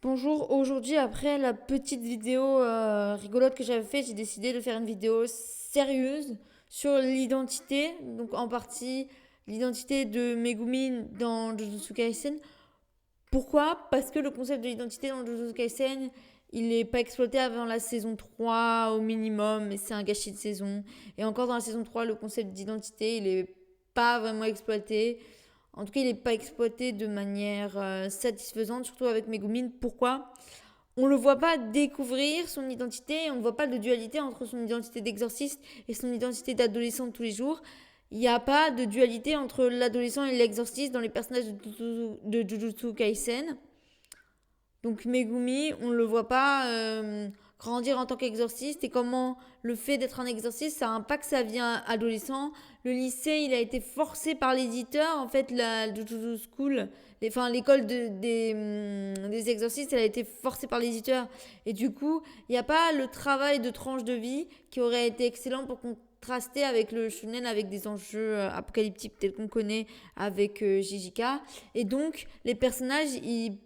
Bonjour, aujourd'hui après la petite vidéo rigolote que j'avais faite, j'ai décidé de faire une vidéo sérieuse sur l'identité, donc en partie l'identité de Megumin dans Jujutsu Kaisen. Pourquoi? Parce que le concept de l'identité dans Jujutsu Kaisen, il n'est pas exploité avant la saison 3 au minimum, et c'est un gâchis de saison. Et encore dans la saison 3, le concept d'identité, il n'est pas vraiment exploité. En tout cas, il n'est pas exploité de manière satisfaisante, surtout avec Megumin. Pourquoi? On ne le voit pas découvrir son identité, on ne voit pas de dualité entre son identité d'exorciste et son identité d'adolescent de tous les jours. Il n'y a pas de dualité entre l'adolescent et l'exorciste dans les personnages de Jujutsu Kaisen. Donc Megumi, on ne le voit pas grandir en tant qu'exorciste et comment le fait d'être un exorciste, ça impacte sa vie adolescent. Le lycée, il a été forcé par l'éditeur. En fait, la Jujutsu School, l'école des exorcistes, elle a été forcée par l'éditeur. Et du coup, il n'y a pas le travail de tranche de vie qui aurait été excellent pour contraster avec le shonen, avec des enjeux apocalyptiques tels qu'on connaît avec JJK. Et donc, les personnages, ils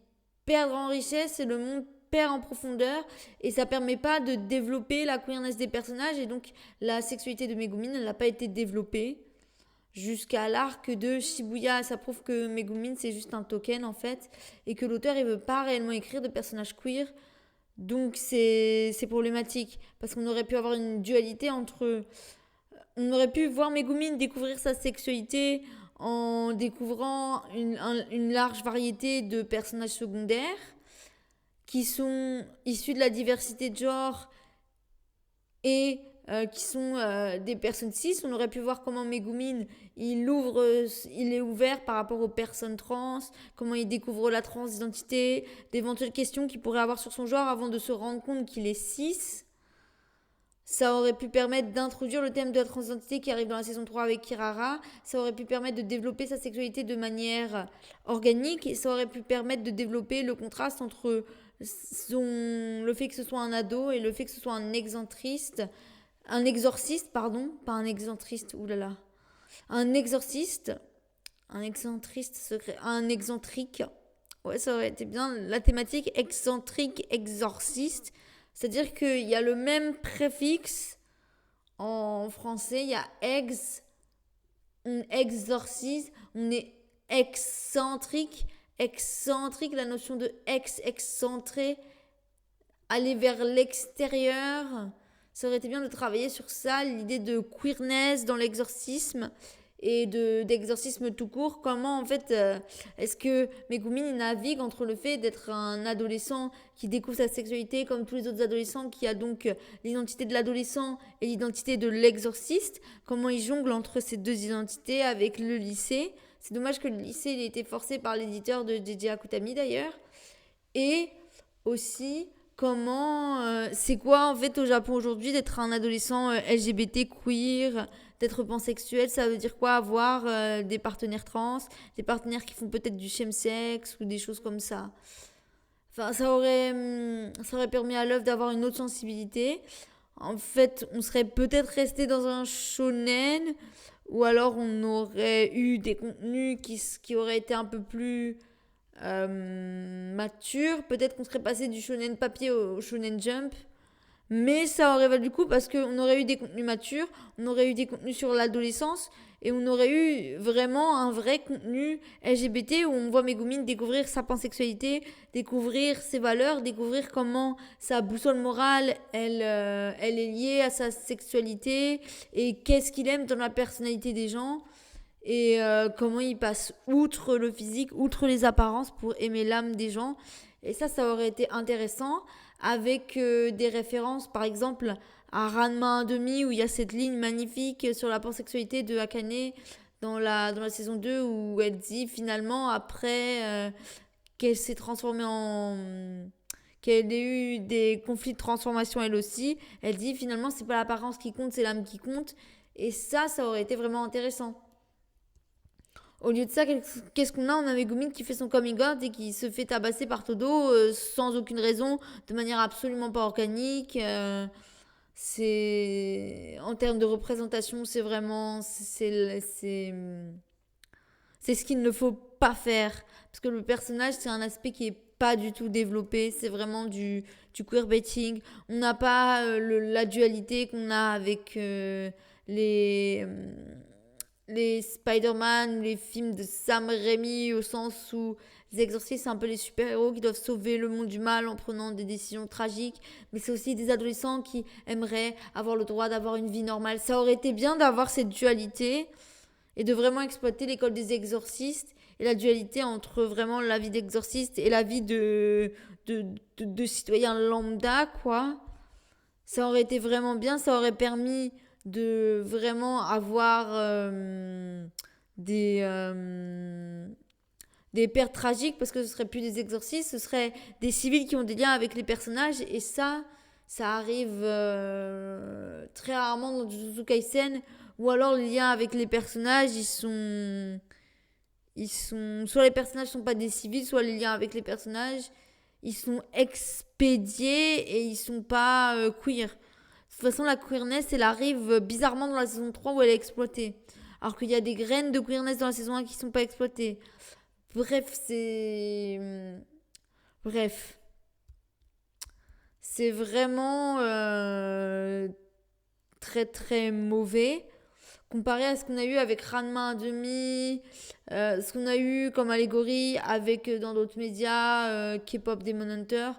perdre en richesse et le monde perd en profondeur et ça permet pas de développer la queerness des personnages et donc la sexualité de Megumin elle n'a pas été développée jusqu'à l'arc de Shibuya. Ça prouve que Megumin c'est juste un token en fait et que l'auteur il veut pas réellement écrire de personnages queer, donc c'est problématique parce qu'on aurait pu avoir une dualité entre, on aurait pu voir Megumin découvrir sa sexualité en découvrant une large variété de personnages secondaires qui sont issus de la diversité de genre et qui sont des personnes cis. On aurait pu voir comment Megumin il est ouvert par rapport aux personnes trans, comment il découvre la transidentité, d'éventuelles questions qu'il pourrait avoir sur son genre avant de se rendre compte qu'il est cis. Ça aurait pu permettre d'introduire le thème de la transidentité qui arrive dans la saison 3 avec Kirara. Ça aurait pu permettre de développer sa sexualité de manière organique. Et ça aurait pu permettre de développer le contraste entre le fait que ce soit un ado et le fait que ce soit un excentriste. Un exorciste, pardon. Pas un excentriste, oulala. Un exorciste. Un excentriste secret. Un excentrique. Ouais, ça aurait été bien. La thématique excentrique, exorciste. C'est-à-dire qu'il y a le même préfixe en français. Il y a on exorcise, on est excentrique. Excentrique, la notion de excentré, aller vers l'extérieur. Ça aurait été bien de travailler sur ça, l'idée de queerness dans l'exorcisme et d'exorcisme tout court. Comment en fait est-ce que Megumi navigue entre le fait d'être un adolescent qui découvre sa sexualité comme tous les autres adolescents, qui a donc l'identité de l'adolescent et l'identité de l'exorciste, comment il jongle entre ces deux identités avec le lycée. C'est dommage que le lycée il ait été forcé par l'éditeur de JJ Akutami d'ailleurs. Et aussi comment c'est quoi en fait au Japon aujourd'hui d'être un adolescent LGBT queer, d'être pansexuel, ça veut dire quoi avoir des partenaires trans, des partenaires qui font peut-être du chemsex ou des choses comme ça. Enfin, ça aurait permis à l'œuvre d'avoir une autre sensibilité. En fait, on serait peut-être resté dans un shonen ou alors on aurait eu des contenus qui auraient été un peu plus mature. Peut-être qu'on serait passé du shonen papier au shonen jump. Mais ça aurait valu le coup parce qu'on aurait eu des contenus matures, on aurait eu des contenus sur l'adolescence et on aurait eu vraiment un vrai contenu LGBT où on voit Megumin découvrir sa pansexualité, découvrir ses valeurs, découvrir comment sa boussole morale, elle est liée à sa sexualité et qu'est-ce qu'il aime dans la personnalité des gens et comment il passe outre le physique, outre les apparences pour aimer l'âme des gens. Et ça aurait été intéressant avec des références, par exemple, à Ranma 1,5 où il y a cette ligne magnifique sur la pansexualité de Akane dans la saison 2 où elle dit finalement, après qu'elle s'est transformée en qu'elle ait eu des conflits de transformation elle aussi, elle dit finalement c'est pas l'apparence qui compte, c'est l'âme qui compte. Et ça aurait été vraiment intéressant. Au lieu de ça, qu'est-ce qu'on a? On a Megumi qui fait son coming out et qui se fait tabasser par Todo sans aucune raison, de manière absolument pas organique. C'est en termes de représentation, c'est vraiment c'est ce qu'il ne faut pas faire parce que le personnage c'est un aspect qui est pas du tout développé. C'est vraiment du queerbaiting. On n'a pas la dualité qu'on a avec les, les Spider-Man, les films de Sam Raimi, au sens où les exorcistes, c'est un peu les super-héros qui doivent sauver le monde du mal en prenant des décisions tragiques. Mais c'est aussi des adolescents qui aimeraient avoir le droit d'avoir une vie normale. Ça aurait été bien d'avoir cette dualité et de vraiment exploiter l'école des exorcistes et la dualité entre vraiment la vie d'exorciste et la vie de citoyen lambda, quoi. Ça aurait été vraiment bien, ça aurait permis de vraiment avoir des pertes tragiques parce que ce serait plus des exorcistes, ce serait des civils qui ont des liens avec les personnages et ça arrive très rarement dans Jujutsu Kaisen ou alors les liens avec les personnages soit les personnages sont pas des civils, soit les liens avec les personnages ils sont expédiés et ils sont pas queer. De toute façon, la queerness, elle arrive bizarrement dans la saison 3 où elle est exploitée. Alors qu'il y a des graines de queerness dans la saison 1 qui sont pas exploitées. Bref, Bref. C'est vraiment très très mauvais. Comparé à ce qu'on a eu avec Ranma 1,5, ce qu'on a eu comme allégorie avec dans d'autres médias, K-pop Demon Hunter,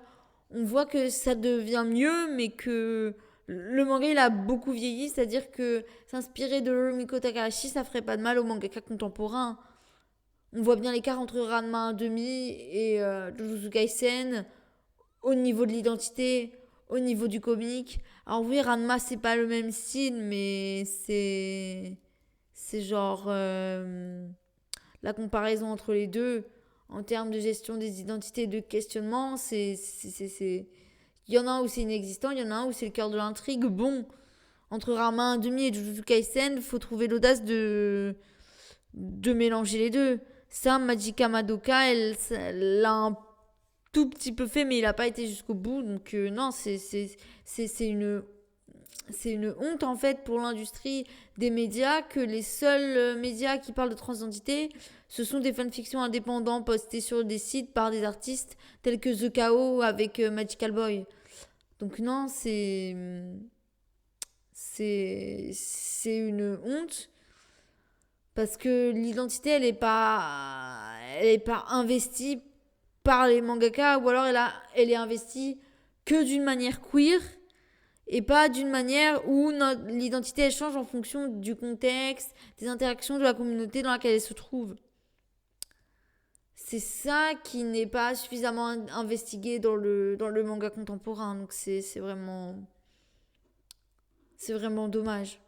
on voit que ça devient mieux, mais que le manga il a beaucoup vieilli, c'est-à-dire que s'inspirer de Rumiko Takahashi, ça ferait pas de mal au mangaka contemporain. On voit bien l'écart entre Ranma 1,5 et Jujutsu Kaisen au niveau de l'identité, au niveau du comique. Alors oui, Ranma, c'est pas le même style, mais c'est genre la comparaison entre les deux en termes de gestion des identités, de questionnement, il y en a un où c'est inexistant, il y en a un où c'est le cœur de l'intrigue. Bon, entre Ranma 1,5 et Jujutsu Kaisen, faut trouver l'audace de mélanger les deux. Ça, Majika Madoka, elle l'a un tout petit peu fait, mais il n'a pas été jusqu'au bout. Donc non, c'est une honte en fait pour l'industrie des médias que les seuls médias qui parlent de transidentité, ce sont des fanfictions indépendants postés sur des sites par des artistes tels que The K.O. avec Magical Boy. Donc non, c'est une honte parce que l'identité elle est pas investie par les mangaka ou alors elle est investie que d'une manière queer et pas d'une manière où l'identité elle change en fonction du contexte, des interactions de la communauté dans laquelle elle se trouve. C'est ça qui n'est pas suffisamment investigué dans le manga contemporain. Donc c'est vraiment dommage.